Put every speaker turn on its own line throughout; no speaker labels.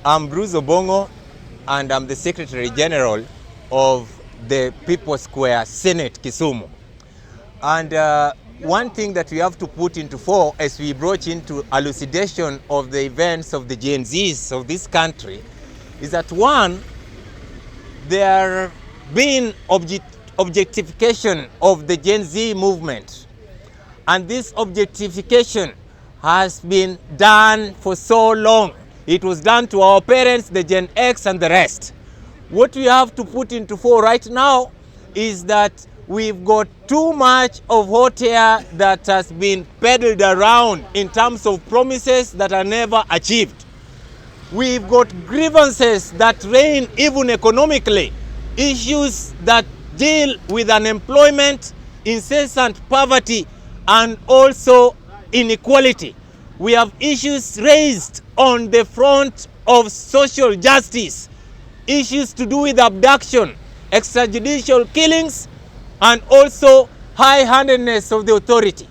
I'm Bruce Obongo, and I'm the Secretary General of the People's Square Senate, Kisumu. And one thing that we have to put into fore as we broach into elucidation of the events of the Gen Zs of this country is that, one, there been objectification of the Gen Z movement. And this objectification has been done for so long. It was done to our parents, the Gen X and the rest. What we have to put into fore right now is that we've got too much of hot air that has been peddled around in terms of promises that are never achieved. We've got grievances that reign even economically, issues that deal with unemployment, incessant poverty, and also inequality. We have issues raised on the front of social justice, issues to do with abduction, extrajudicial killings, and also high-handedness of the authority.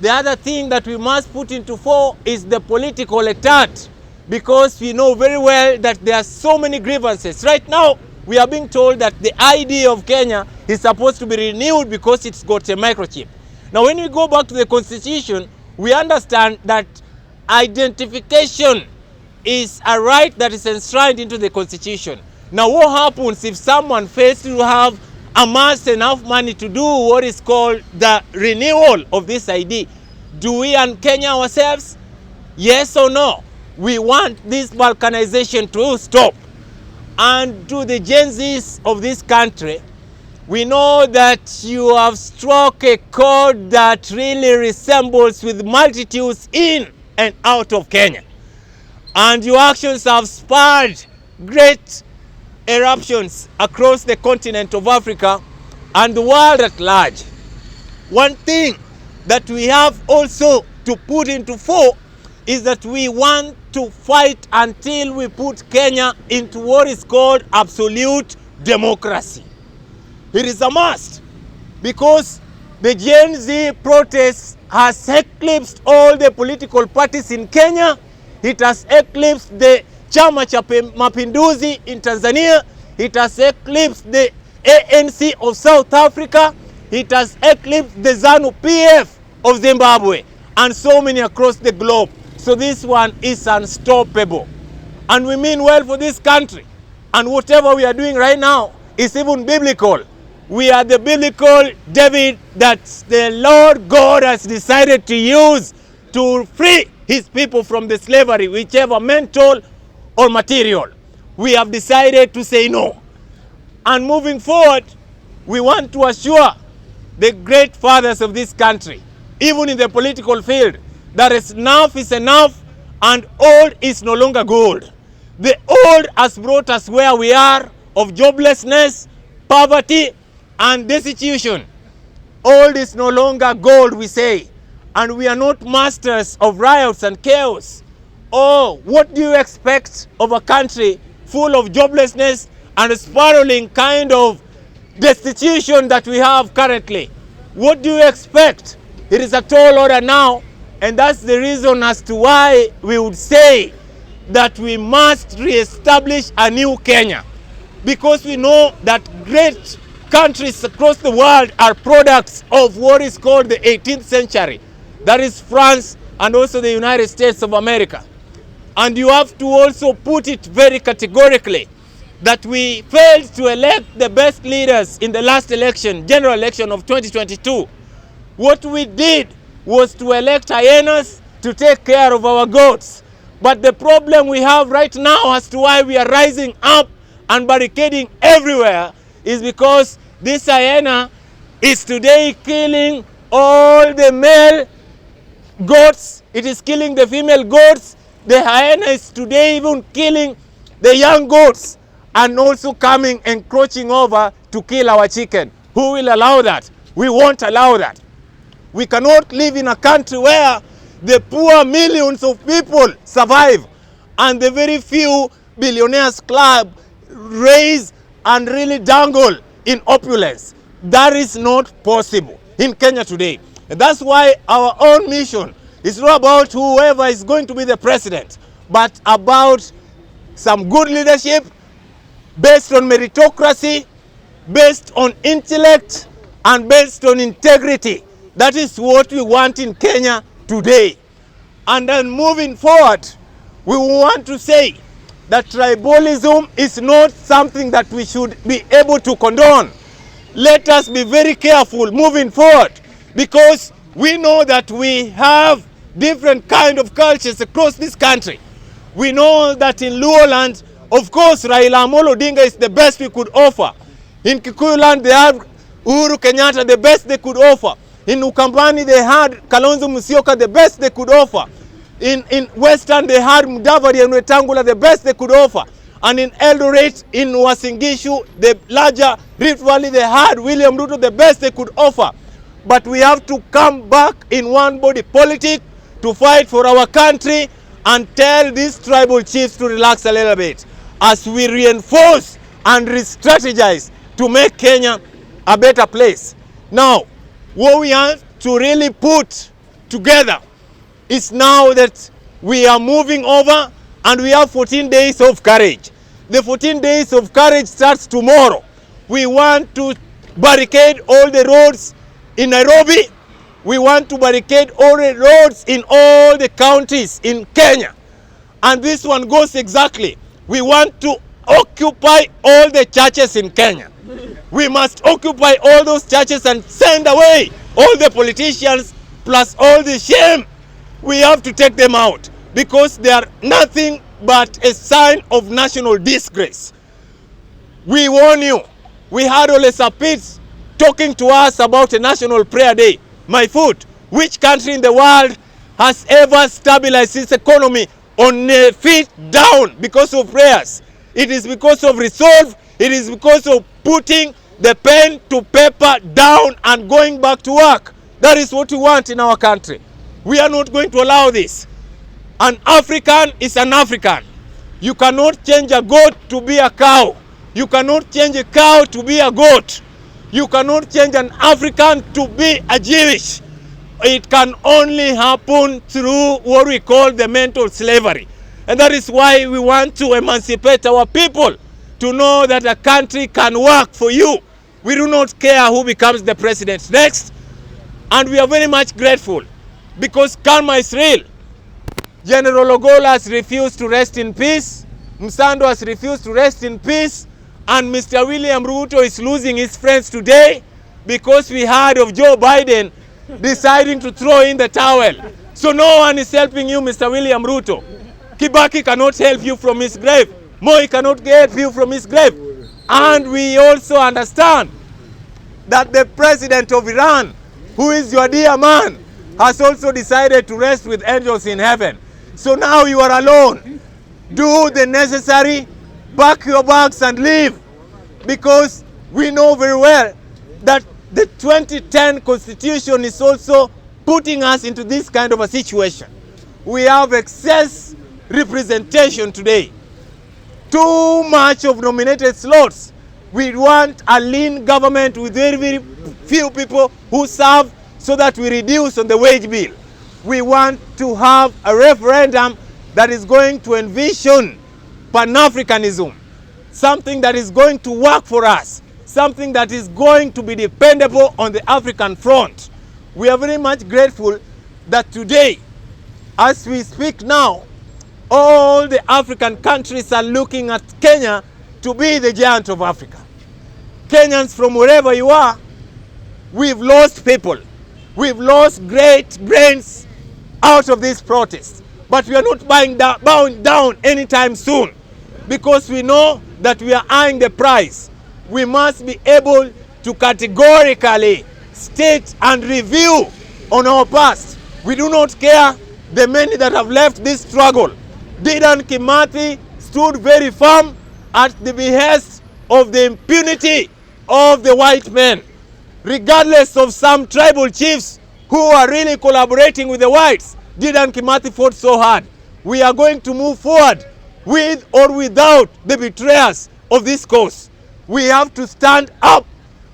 The other thing that we must put into fore is the political etat, because we know very well that there are so many grievances. Right now, we are being told that the ID of Kenya is supposed to be renewed because it's got a microchip. Now, when we go back to the Constitution, we understand that identification is a right that is enshrined into the Constitution. Now, what happens if someone fails to have amassed enough money to do what is called the renewal of this ID? Do we un-Kenya ourselves? Yes or no? We want this balkanization to stop. And to the Gen Zs of this country, we know that you have struck a chord that really resembles with multitudes in and out of Kenya. And your actions have spurred great eruptions across the continent of Africa and the world at large. One thing that we have also to put into fore is that we want to fight until we put Kenya into what is called absolute democracy. It is a must, because the Gen Z protest has eclipsed all the political parties in Kenya. It has eclipsed the Chama cha Mapinduzi in Tanzania. It has eclipsed the ANC of South Africa. It has eclipsed the ZANU-PF of Zimbabwe, and so many across the globe. So this one is unstoppable. And we mean well for this country. And whatever we are doing right now is even biblical. We are the biblical David that the Lord God has decided to use to free his people from the slavery, whichever mental or material. We have decided to say no. And moving forward, we want to assure the great fathers of this country, even in the political field, that enough is enough and old is no longer gold. The old has brought us where we are, of joblessness, poverty, and destitution. Old is no longer gold, we say, and we are not masters of riots and chaos. Oh, what do you expect of a country full of joblessness and spiraling kind of destitution that we have currently? What do you expect? It is a tall order now, and that's the reason as to why we would say that we must re-establish a new Kenya, because we know that great countries across the world are products of what is called the 18th century. That is France and also the United States of America. And you have to also put it very categorically that we failed to elect the best leaders in the last election, general election of 2022. What we did was to elect hyenas to take care of our goats. But the problem we have right now as to why we are rising up and barricading everywhere is because this hyena is today killing all the male goats. It is killing the female goats. The hyena is today even killing the young goats, and also coming encroaching over to kill our chicken. Who will allow that? We won't allow that. We cannot live in a country where the poor millions of people survive and the very few billionaires club raise and really dangle in opulence. That is not possible in Kenya today. And that's why our own mission is not about whoever is going to be the president, but about some good leadership based on meritocracy, based on intellect, and based on integrity. That is what we want in Kenya today. And then moving forward, we want to say that tribalism is not something that we should be able to condone. Let us be very careful moving forward, because we know that we have different kind of cultures across this country. We know that in Luo land, of course, Raila Amolo Odinga is the best we could offer. In Kikuyu land, they have Uhuru Kenyatta, the best they could offer. In Ukambani, they had Kalonzo Musyoka, the best they could offer. In Western, they had Mudavadi and Wetangula, the best they could offer. And in Eldoret, in Uasin Gishu, the larger Rift Valley, they had William Ruto, the best they could offer. But we have to come back in one body politic to fight for our country and tell these tribal chiefs to relax a little bit as we reinforce and re-strategize to make Kenya a better place. Now, what we have to really put together is now that we are moving over and we have 14 days of courage. The 14 days of courage starts tomorrow. We want to barricade all the roads in Nairobi. We want to barricade all the roads in all the counties in Kenya. And this one goes exactly. We want to occupy all the churches in Kenya. We must occupy all those churches and send away all the politicians plus all the shame. We have to take them out because they are nothing but a sign of national disgrace. We warn you. We had Ole Sapit talking to us about a national prayer day. My foot, which country in the world has ever stabilized its economy on a feet down because of prayers? It is because of resolve. It is because of putting the pen to paper down and going back to work. That is what we want in our country. We are not going to allow this. An African is an African. You cannot change a goat to be a cow. You cannot change a cow to be a goat. You cannot change an African to be a Jewish. It can only happen through what we call the mental slavery. And that is why we want to emancipate our people to know that a country can work for you. We do not care who becomes the president next. And we are very much grateful because karma is real. General Ogola has refused to rest in peace. Msando has refused to rest in peace. And Mr. William Ruto is losing his friends today because we heard of Joe Biden deciding to throw in the towel. So no one is helping you, Mr. William Ruto. Kibaki cannot help you from his grave. Moi cannot help you from his grave. And we also understand that the president of Iran, who is your dear man, has also decided to rest with angels in heaven. So now you are alone. Do the necessary, pack your bags and leave. Because we know very well that the 2010 Constitution is also putting us into this kind of a situation. We have excess representation today. Too much of nominated slots. We want a lean government with very, very few people who serve so that we reduce on the wage bill. We want to have a referendum that is going to envision Pan-Africanism, something that is going to work for us, something that is going to be dependable on the African front. We are very much grateful that today, as we speak now, all the African countries are looking at Kenya to be the giant of Africa. Kenyans from wherever you are, we've lost people. We've lost great brains out of this protest. But we are not bowing down anytime soon because we know that we are eyeing the prize. We must be able to categorically state and review on our past. We do not care the many that have left this struggle. Dedan Kimathi stood very firm at the behest of the impunity of the white men. Regardless of some tribal chiefs who are really collaborating with the whites, Dedan Kimathi fought so hard. We are going to move forward with or without the betrayers of this cause. We have to stand up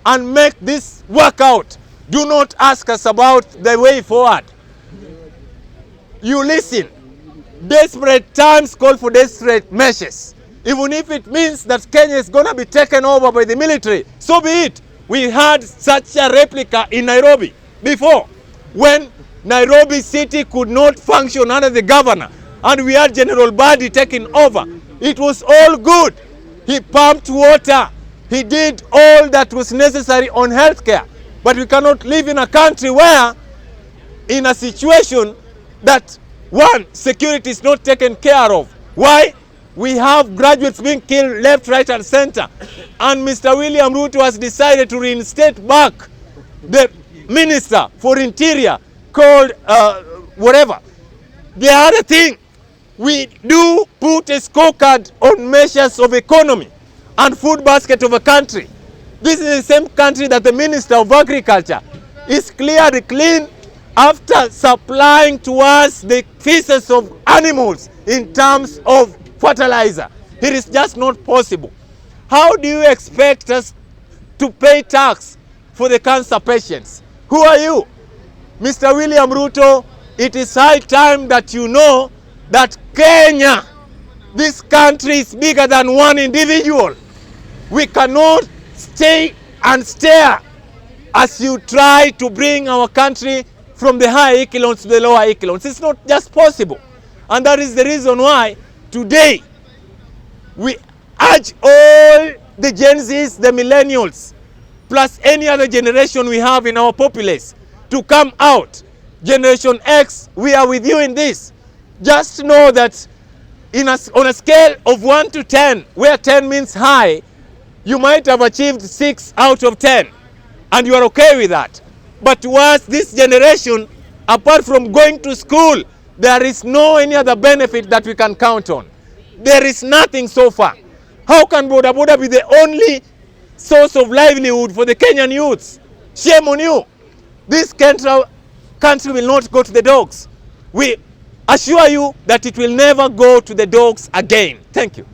and make this work out. Do not ask us about the way forward. You listen. Desperate times call for desperate measures. Even if it means that Kenya is going to be taken over by the military, so be it. We had such a replica in Nairobi before, when Nairobi city could not function under the governor, and we had General Badi taking over. It was all good. He pumped water. He did all that was necessary on healthcare. But we cannot live in a country where, in a situation that, one, security is not taken care of. Why? We have graduates being killed left, right, and center. And Mr. William Ruto has decided to reinstate back the Minister for Interior called whatever. The other thing, we do put a scorecard on measures of economy and food basket of a country. This is the same country that the Minister of Agriculture is cleared clean after supplying to us the feces of animals in terms of fertilizer. It is just not possible. How do you expect us to pay tax for the cancer patients? Who are you? Mr. William Ruto, it is high time that you know that Kenya, this country, is bigger than one individual. We cannot stay and stare as you try to bring our country from the high echelons to the lower echelons. It's not just possible. And that is the reason why today we urge all the Gen Zs, the millennials, plus any other generation we have in our populace to come out. Generation X, we are with you in this. Just know that on a scale of 1 to 10, where 10 means high, you might have achieved 6 out of 10, and you are okay with that. But to us, this generation, apart from going to school, there is no any other benefit that we can count on. There is nothing so far. How can Boda Boda be the only source of livelihood for the Kenyan youths? Shame on you. This country will not go to the dogs. We assure you that it will never go to the dogs again. Thank you.